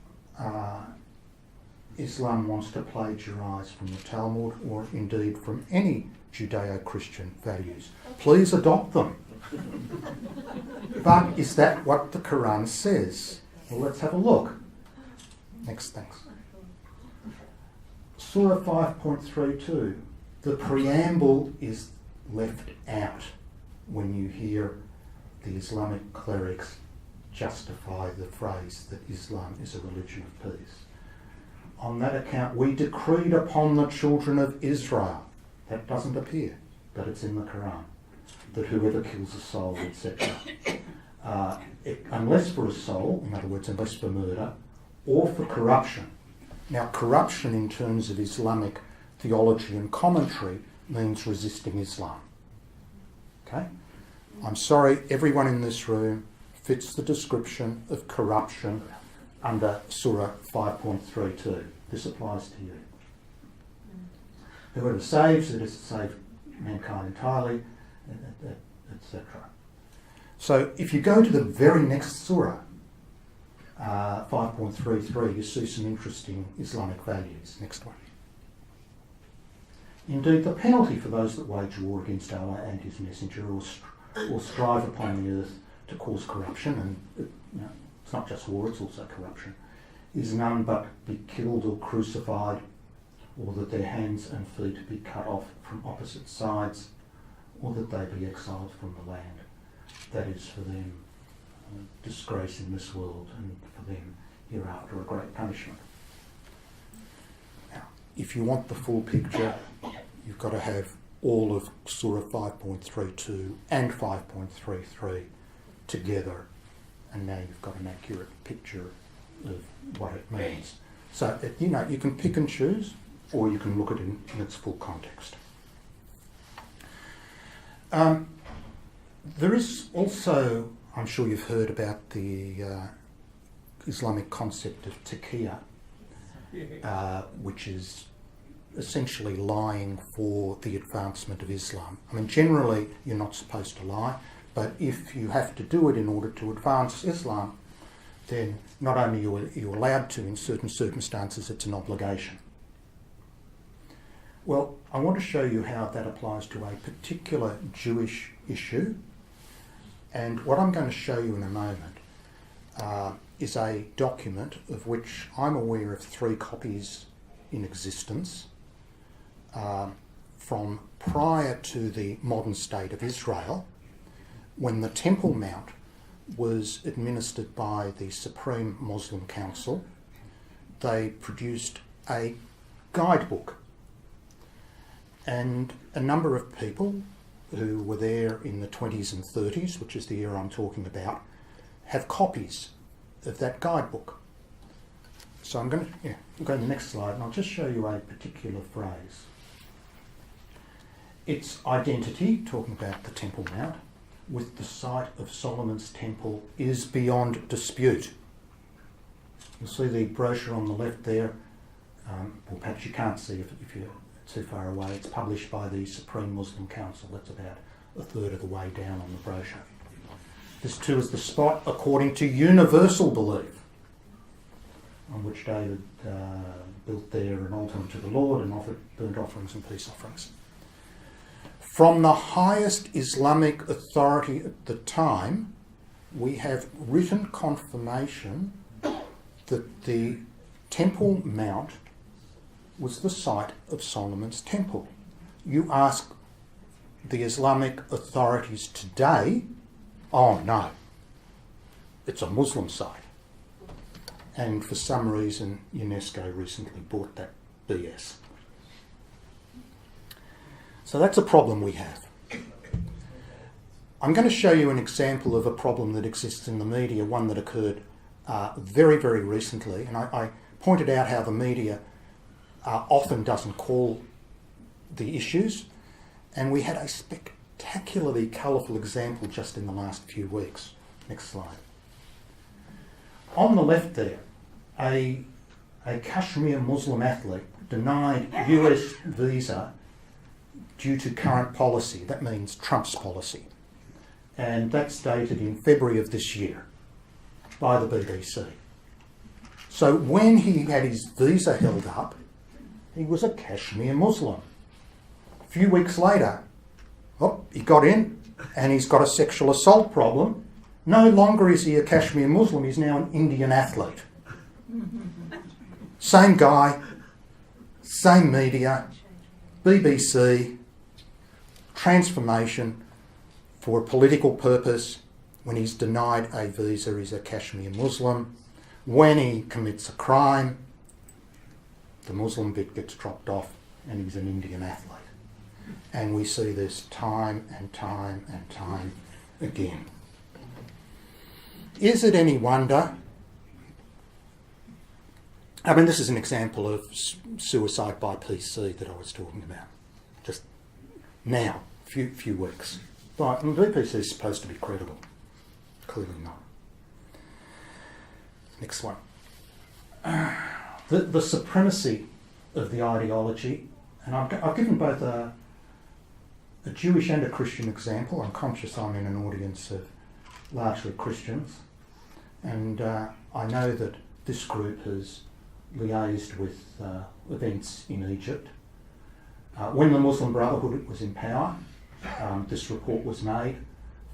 Islam wants to plagiarise from the Talmud or indeed from any Judeo-Christian values. Please adopt them. But is that what the Quran says? Well, let's have a look. Next, thanks. Surah 5.32. The preamble is left out when you hear the Islamic clerics justify the phrase that Islam is a religion of peace. on that account we decreed upon the children of Israel. That doesn't appear, but it's in the Quran, that whoever kills a soul, etc., unless for a soul, in other words, unless for murder, or for corruption. Now, corruption in terms of Islamic theology and commentary means resisting Islam. Okay? I'm sorry, everyone in this room fits the description of corruption under Surah 5.32. This applies to you. Whoever saves, it is to save mankind entirely, etc. So if you go to the very next surah, 5.33, you see some interesting Islamic values. Next one. Indeed, the penalty for those that wage war against Allah and His Messenger or strive upon the earth to cause corruption, and it's not just war, it's also corruption, is none but be killed or crucified, or that their hands and feet be cut off from opposite sides, or that they be exiled from the land. That is for them disgrace in this world, and for them hereafter a great punishment. Now, if you want the full picture, you've got to have all of Surah 5.32 and 5.33 together, and now you've got an accurate picture of what it means. So, you can pick and choose, or you can look at it in its full context. There is also, I'm sure you've heard about the Islamic concept of taqiyya, which is essentially lying for the advancement of Islam. I mean, generally you're not supposed to lie, but if you have to do it in order to advance Islam, then not only are you allowed to, in certain circumstances, it's an obligation. Well, I want to show you how that applies to a particular Jewish issue. And what I'm going to show you in a moment is a document of which I'm aware of 3 copies in existence from prior to the modern state of Israel, when the Temple Mount was administered by the Supreme Muslim Council. They produced a guidebook, and a number of people who were there in the 20s and 30s, which is the era I'm talking about, have copies of that guidebook. So I'm going to go to the next slide, and I'll just show you a particular phrase. Its identity, talking about the Temple Mount, with the site of Solomon's temple is beyond dispute. You'll see the brochure on the left there. Well, perhaps you can't see if you're too far away. It's published by the Supreme Muslim Council. That's about a third of the way down on the brochure. This too is the spot, according to universal belief, on which David built there an altar to the Lord and offered burnt offerings and peace offerings. From the highest Islamic authority at the time, we have written confirmation that the Temple Mount was the site of Solomon's temple. You ask the Islamic authorities today, oh no, it's a Muslim site. And for some reason, UNESCO recently bought that BS. So that's a problem we have. I'm going to show you an example of a problem that exists in the media, one that occurred very, very recently. And I pointed out how the media often doesn't call the issues. And we had a spectacularly colourful example just in the last few weeks. Next slide. On the left there, a Kashmir Muslim athlete denied US visa due to current policy. That means Trump's policy. And that's dated in February of this year by the BBC. So when he had his visa held up, he was a Kashmir Muslim. A few weeks later, he got in and he's got a sexual assault problem. No longer is he a Kashmir Muslim, he's now an Indian athlete. Same guy, same media, BBC, transformation for a political purpose. When he's denied a visa, he's a Kashmir Muslim. When he commits a crime, the Muslim bit gets dropped off and he's an Indian athlete. And we see this time and time and time again. Is it any wonder? I mean, this is an example of suicide by PC that I was talking about. Just now, few weeks. But BPC is supposed to be credible. Clearly not. Next one. The supremacy of the ideology, and I've given both a Jewish and a Christian example. I'm conscious I'm in an audience of largely Christians, and I know that this group has liaised with events in Egypt. When the Muslim Brotherhood was in power, this report was made.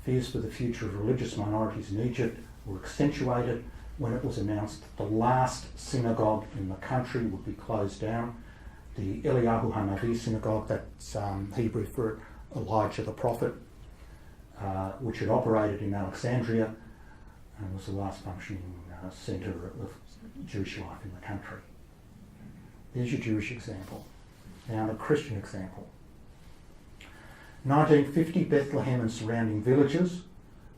Fears for the future of religious minorities in Egypt were accentuated when it was announced that the last synagogue in the country would be closed down. The Eliyahu Hanavi synagogue, that's Hebrew for Elijah the prophet, which had operated in Alexandria and was the last functioning centre of Jewish life in the country. There's your Jewish example. Now the Christian example. 1950, Bethlehem and surrounding villages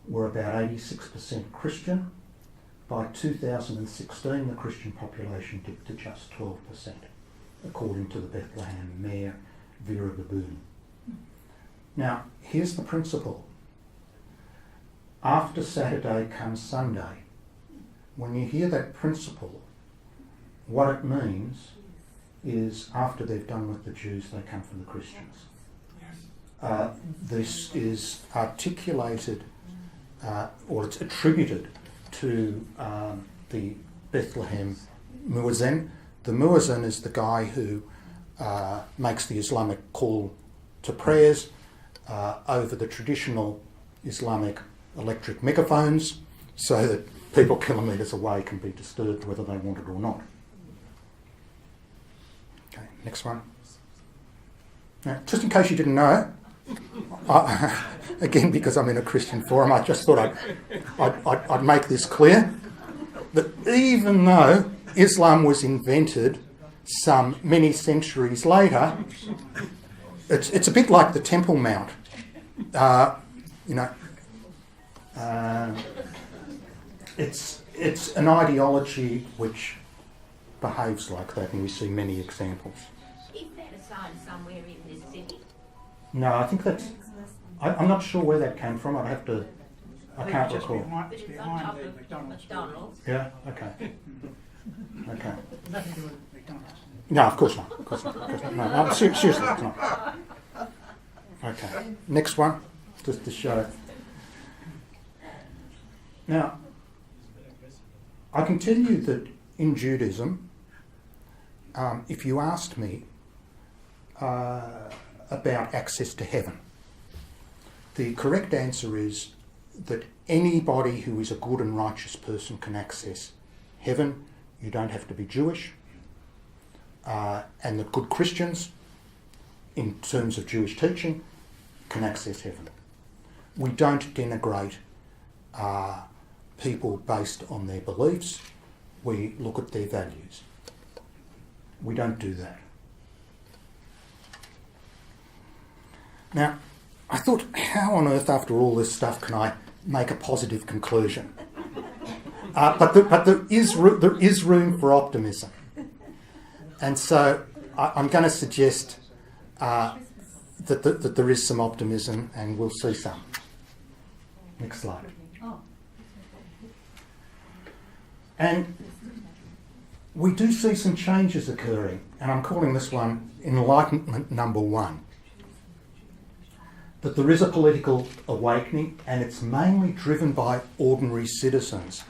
were about 86% Christian. By 2016, the Christian population dipped to just 12%, according to the Bethlehem Mayor, Vera Baboon. Now, here's the principle. After Saturday comes Sunday. When you hear that principle, what it means is after they've done with the Jews, they come for the Christians. This is articulated, or it's attributed to the Bethlehem Muezzin. The Muezzin is the guy who makes the Islamic call to prayers over the traditional Islamic electric megaphones so that people kilometres away can be disturbed whether they want it or not. Okay, next one. Now, just in case you didn't know, again, because I'm in a Christian forum, I just thought I'd make this clear, that even though Islam was invented some many centuries later, it's a bit like the Temple Mount. It's an ideology which behaves like that, and we see many examples. Is that a sign somewhere in this city? No, I think that's... I'm not sure where that came from. I can't recall. But it's on top of McDonald's. Yeah, okay. Okay. Nothing to do with McDonald's. No, of course not. Of course not. Of course not. No, seriously, it's not. Okay. Next one, just to show. Now, I can tell you that in Judaism, if you asked me about access to heaven, the correct answer is that anybody who is a good and righteous person can access heaven. You don't have to be Jewish. And that good Christians, in terms of Jewish teaching, can access heaven. We don't denigrate people based on their beliefs. We look at their values. We don't do that. Now, I thought, how on earth, after all this stuff, can I make a positive conclusion? But there is room for optimism. And so I'm going to suggest that there is some optimism, and we'll see some. Next slide. And we do see some changes occurring, and I'm calling this one Enlightenment number 1. That there is a political awakening, and it's mainly driven by ordinary citizens.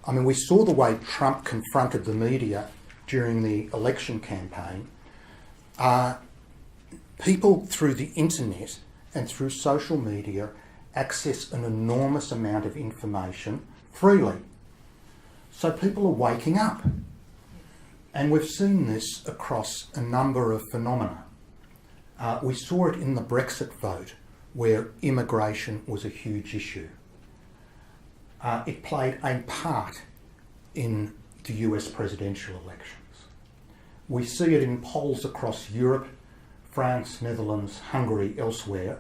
I mean, we saw the way Trump confronted the media during the election campaign. People through the internet and through social media access an enormous amount of information freely. So people are waking up. And we've seen this across a number of phenomena. We saw it in the Brexit vote, where immigration was a huge issue. It played a part in the US presidential elections. We see it in polls across Europe, France, Netherlands, Hungary, elsewhere.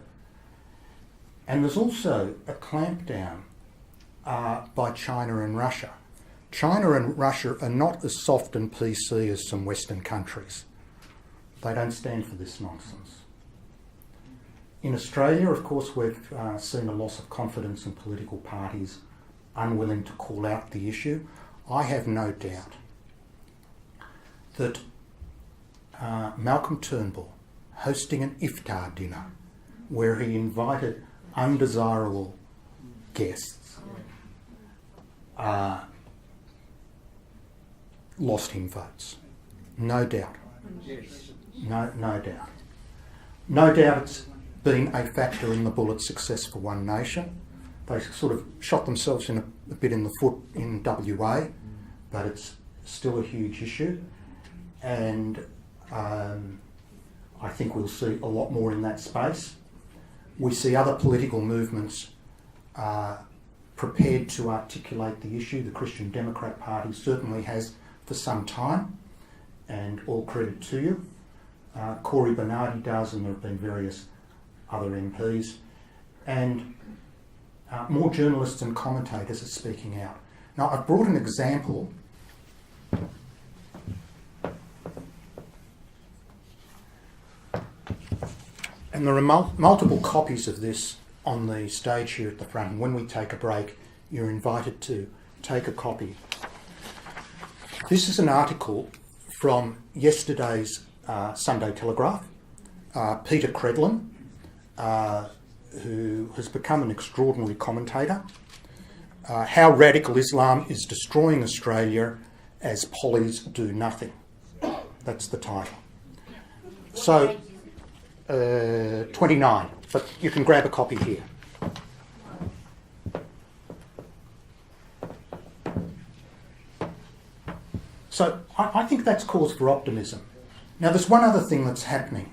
And there's also a clampdown by China and Russia. China and Russia are not as soft and PC as some Western countries. They don't stand for this nonsense. In Australia, of course, we've seen a loss of confidence in political parties unwilling to call out the issue. I have no doubt that Malcolm Turnbull hosting an iftar dinner where he invited undesirable guests lost him votes. No doubt. No doubt. No doubt it's been a factor in the bullet success for One Nation. They sort of shot themselves in a bit in the foot in WA, but it's still a huge issue. And I think we'll see a lot more in that space. We see other political movements prepared to articulate the issue. The Christian Democrat Party certainly has for some time, and all credit to you. Corey Bernardi does, and there have been various other MPs. And more journalists and commentators are speaking out. Now, I've brought an example. And there are multiple copies of this on the stage here at the front. And when we take a break, you're invited to take a copy. This is an article from yesterday's Sunday Telegraph. Peter Credlin, who has become an extraordinary commentator. How Radical Islam is Destroying Australia as Pollies Do Nothing. That's the title. So, 29, but you can grab a copy here. So I think that's cause for optimism. Now there's one other thing that's happening,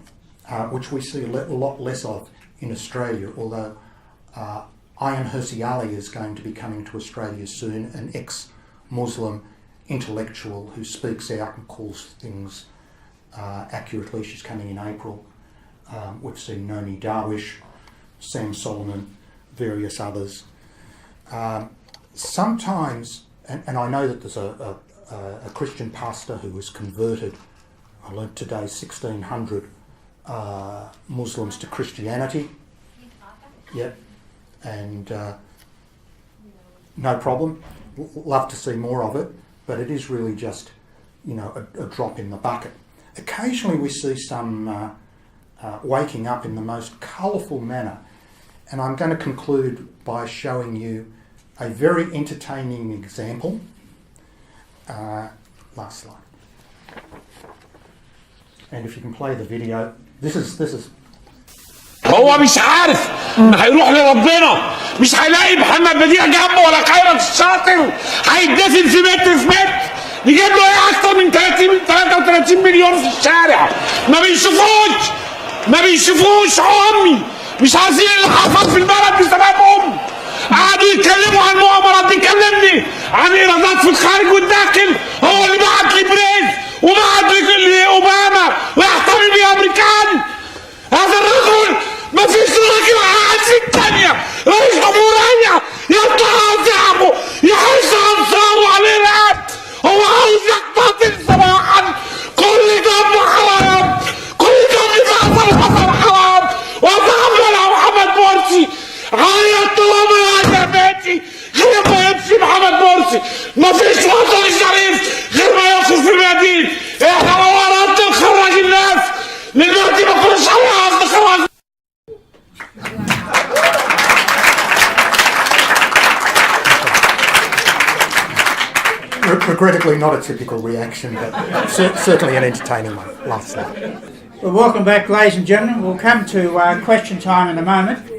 which we see a lot less of in Australia, although Ayaan Hirsi Ali is going to be coming to Australia soon, an ex-Muslim intellectual who speaks out and calls things accurately. She's coming in April. We've seen Nomi Darwish, Sam Solomon, various others. Sometimes, and I know that there's a Christian pastor who was converted, I learnt today, 1,600 Muslims to Christianity. Yep, and no problem. Love to see more of it, but it is really just, a drop in the bucket. Occasionally we see some waking up in the most colourful manner, and I'm going to conclude by showing you a very entertaining example. Last slide. And if you can play the video, this is هو مش عارف هيروح لربنا، مش هيلاقي محمد بديع جنبه ولا خيرت الشاطر، هيتدفن في متر يجيب له ايه اكتر من 33 مليون في الشارع، ما بيشوفوش امي، مش عارفين اللي حصل في البلد بسببهم. قعدوا يتكلموا عن مؤامرات، بيكلمني عن ايرادات في الخارج والداخل، هو اللي بعت لي بريز وبعت لاوباما ويحتمي بيه امريكان. هذا الرجل ما فيش راجل قاعد في الثانيه رئيس جمهوريه يطلع على شعبه يحس انصاره عليه الان. هو عاوز يقتتل صباحا. كل دم حرام، كل دم حصل حرام. وتعامل مع محمد مرسي عيطت لهم يا جماعتي غير ما يمشي محمد مرسي. ما فيش وطن شريف غير ما يخرج في المدينه. احنا لو اردت نخرج الناس للمهدي ما كناش عاوز نخرج. regrettably not a typical reaction, but certainly an entertaining one. Last slide. Well, welcome back, ladies and gentlemen. We'll come to question time in a moment.